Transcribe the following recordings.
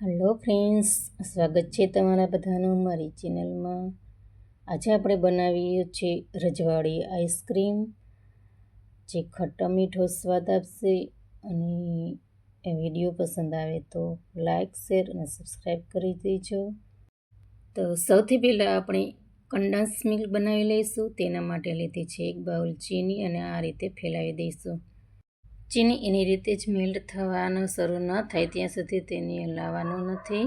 Hello friends, સ્વાગત છે તમારા બધાનું મારી ચેનલમાં. આજે આપણે બનાવીએ છીએ રજવાડી આઈસ્ક્રીમ, જે ખટ્ટા મીઠો સ્વાદ આપશે. અને એ વિડીયો પસંદ આવે તો લાઈક, શેર અને સબસ્ક્રાઈબ કરી દેજો. તો સૌથી પહેલાં આપણે કન્ડેન્સ મિલ્ક બનાવી લઈશું. તેના માટે લીધી છે 1 બાઉલ ચીની અને આ રીતે ફેલાવી દઈશું. ચીની એની રીતે જ મેલ્ટ થવાનો શરૂ ન થાય ત્યાં સુધી તેને હલાવવાનું નથી.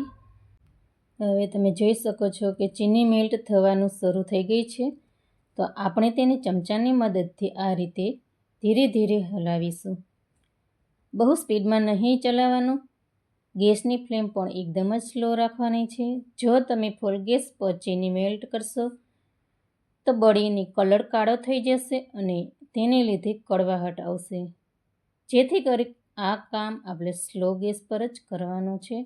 હવે તમે જોઈ શકો છો કે ચીની મેલ્ટ થવાનું શરૂ થઈ ગઈ છે. તો આપણે તેને ચમચાની મદદથી આ રીતે ધીરે ધીરે હલાવીશું. બહુ સ્પીડમાં નહીં ચલાવવાનું. ગેસની ફ્લેમ પણ એકદમ જ સ્લો રાખવાની છે. જો તમે ફૂલ ગેસ પર ચીની મેલ્ટ કરશો તો બળીને કલર કાળો થઈ જશે અને તેને લીધે કડવાહટ આવશે. જેથી કરી આ કામ આપણે સ્લો ગેસ પર જ કરવાનું છે.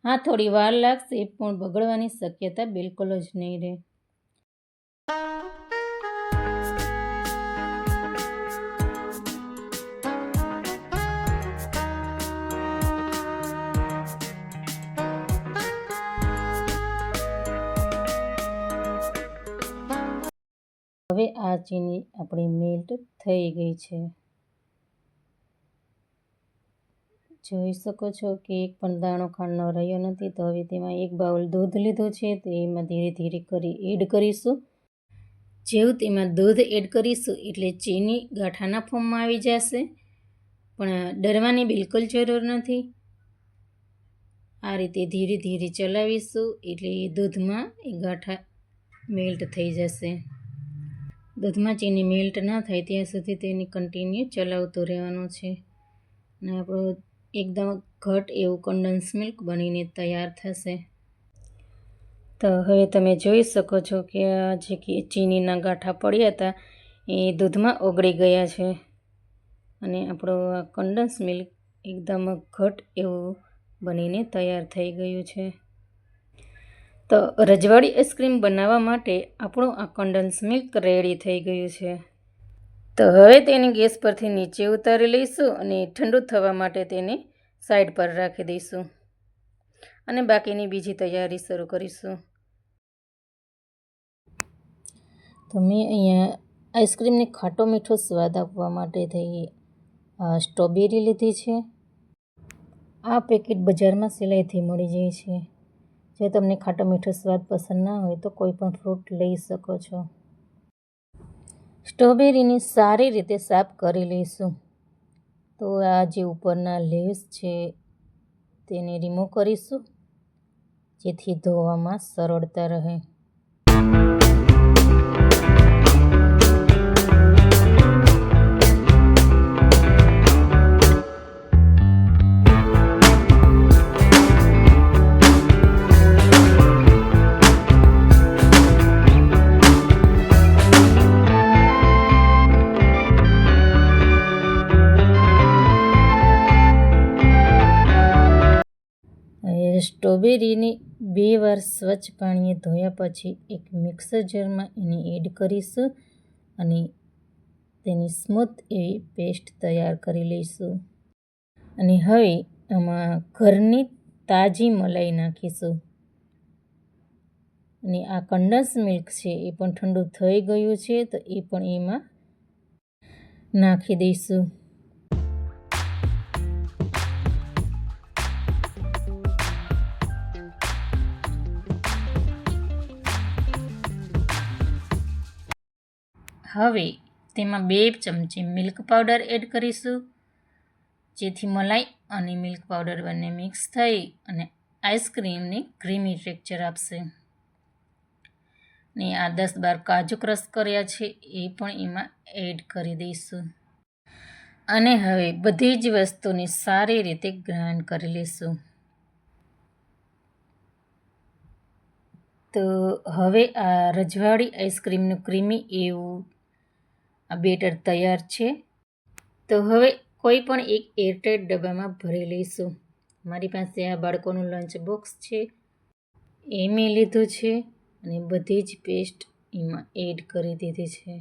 હા, થોડી વાર લાગશે પણ બગડવાની શક્યતા બિલકુલ જ નહીં રહે. હવે આ ચીની આપણી મેલ્ટ થઈ ગઈ છે. જોઈ શકો છો કે એક પણ દાણો ખાંડનો રહ્યો નથી. તો હવે તેમાં 1 બાઉલ દૂધ લીધો છે. તો એમાં ધીરે ધીરે કરી એડ કરીશું. જેવું તેમાં દૂધ એડ કરીશું એટલે ચીની ગાંઠાના ફોર્મમાં આવી જશે. પણ ડરવાની બિલકુલ જરૂર નથી. આ રીતે ધીરે ધીરે ચલાવીશું એટલે દૂધમાં એ ગાંઠા મેલ્ટ થઈ જશે. દૂધમાં ચીની મેલ્ટ ન થાય ત્યાં સુધી તેને કન્ટિન્યુ ચલાવતું રહેવાનું છે. અને આપણું એકદમ ઘટ એવું કન્ડેન્સ મિલ્ક બનીને તૈયાર થશે. તો હવે તમે જોઈ શકો છો કે આ જે ચીનીના ગાંઠા પડ્યા હતા એ દૂધમાં ઓગળી ગયા છે. અને આપણું આ કન્ડેન્સ મિલ્ક એકદમ ઘટ એવું બનીને તૈયાર થઈ ગયું છે. તો રજવાડી આઈસ્ક્રીમ બનાવવા માટે આપણું આ કન્ડેન્સ મિલ્ક રેડી થઈ ગયું છે. તો હવે તેને ગેસ પરથી નીચે ઉતારી લઈશું અને ઠંડુ થવા માટે તેને સાઈડ પર રાખી દઈશું. અને બાકીની બીજી તૈયારી શરૂ કરીશું. તો મેં અહીંયા આઈસ્ક્રીમને ખાટો મીઠો સ્વાદ આપવા માટે થઈ સ્ટ્રોબેરી લીધી છે. આ પેકેટ બજારમાં સિલાઈથી મળી જાય છે. જો તમને ખાટો મીઠો સ્વાદ પસંદ ના હોય તો કોઈ પણ ફ્રૂટ લઈ શકો છો. સ્ટ્રોબેરીને સારી રીતે સાફ કરી લઈશું. તો આ જે ઉપરના લીવ્સ છે તેને રિમૂવ કરીશું, જેથી ધોવામાં સરળતા રહે. સ્ટ્રોબેરીને 2 વાર સ્વચ્છ પાણીએ ધોયા પછી એક મિક્સર જારમાં એને એડ કરીશું અને તેની સ્મૂથ એવી પેસ્ટ તૈયાર કરી લઈશું. અને હવે આમાં ઘરની તાજી મલાઈ નાખીશું. અને આ કન્ડેન્સ મિલ્ક છે એ પણ ઠંડુ થઈ ગયું છે. તો એ પણ એમાં નાખી દઈશું. હવે તેમાં 2 ચમચી મિલ્ક પાવડર એડ કરીશું, જેથી મલાઈ અને મિલ્ક પાવડર બંને મિક્સ થઈ અને આઈસ્ક્રીમને ક્રીમી ટેક્સચર આપશે. ને આ 10-12 કાજુ ક્રશ કર્યા છે એ પણ એમાં એડ કરી દઈશું. અને હવે બધી જ વસ્તુને સારી રીતે ગ્રાઇન્ડ કરી લઈશું. તો હવે આ રજવાડી આઈસ્ક્રીમનું ક્રીમી એવું આ બેટર તૈયાર છે. તો હવે કોઈ પણ એક એરટાઈટ ડબ્બામાં ભરી લઈશું. મારી પાસે આ બાળકોનું લંચ બોક્સ છે એ મેં લીધું છે. અને બધી જ પેસ્ટ એમાં એડ કરી દીધી છે.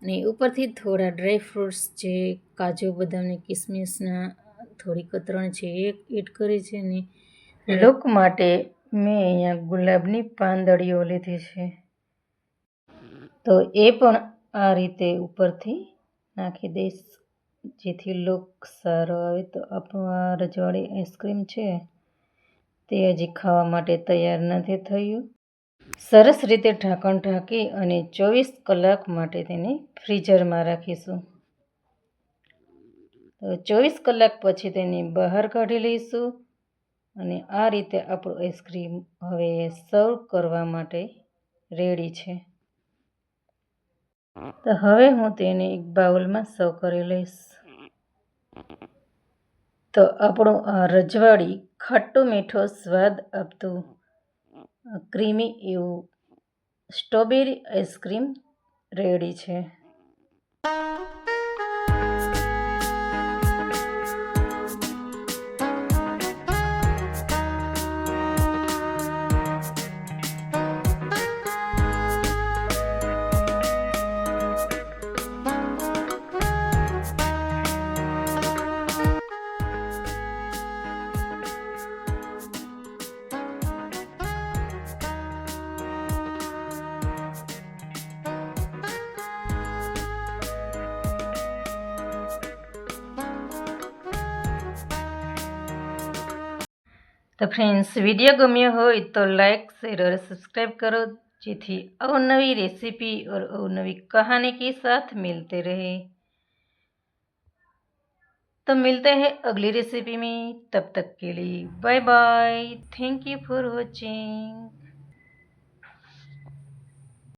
અને ઉપરથી થોડા ડ્રાય ફ્રૂટ્સ જે કાજુ, બદામ અને કિસમિસના થોડી કતરણ છે એ એડ કરી છે ને લુક માટે મેં અહીંયા ગુલાબની પાંદડીઓ લીધી છે, તો એ પણ આ રીતે ઉપરથી નાખી દઈશ જેથી લુક સારો આવે. તો આપણું આ રજવાડી આઈસ્ક્રીમ છે તે હજી ખાવા માટે તૈયાર નથી થયું. સરસ રીતે ઢાંકણ ઢાંકી અને 24 કલાક માટે તેને ફ્રીઝરમાં રાખીશું. તો 24 કલાક પછી તેને બહાર કાઢી લઈશું અને આ રીતે આપણું આઈસ્ક્રીમ હવે સર્વ કરવા માટે રેડી છે. તો હવે હું તેને એક બાઉલમાં સર્વ કરી લઈશ. તો આપણું આ રજવાડી ખાટો મીઠો સ્વાદ આપતું ક્રીમી એવું સ્ટ્રોબેરી આઈસ્ક્રીમ રેડી છે. તો ફ્રેન્ડ્સ, વિડીયો ગમ્યો હોય તો લાइक शेयर और सब्सक्राइब करो જેથી अवनवी रेसिपी और अवनवी कहानी के साथ मिलते रहे। तो मिलते हैं अगली रेसिपी में, तब तक के लिए bye bye. Thank you for watching.